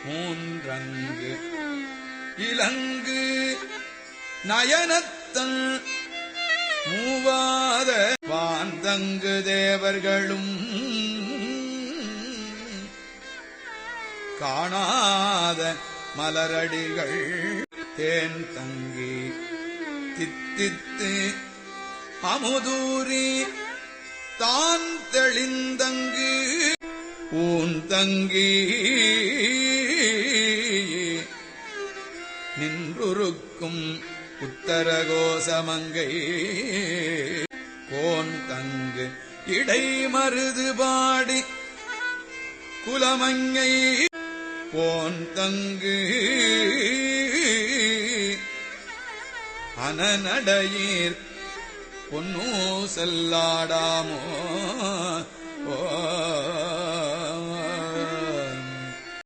மூன்றங்கு இலங்கு நயனத்தன் மூவாத வாந்தங்கு தேவர்களும் காணாத மலரடிகள் தேன் தங்கி தித்தித்து அமுதூரி தான் தெளிந்தங்கு ஊந்தங்கி நின்றுருக்கும் உத்தரகோசமங்கை கோன் தங்கு இடைமருது பாடி குலமங்கை போன் தங்கு அனநடையீர் பொன்னூ செல்லாடாமோ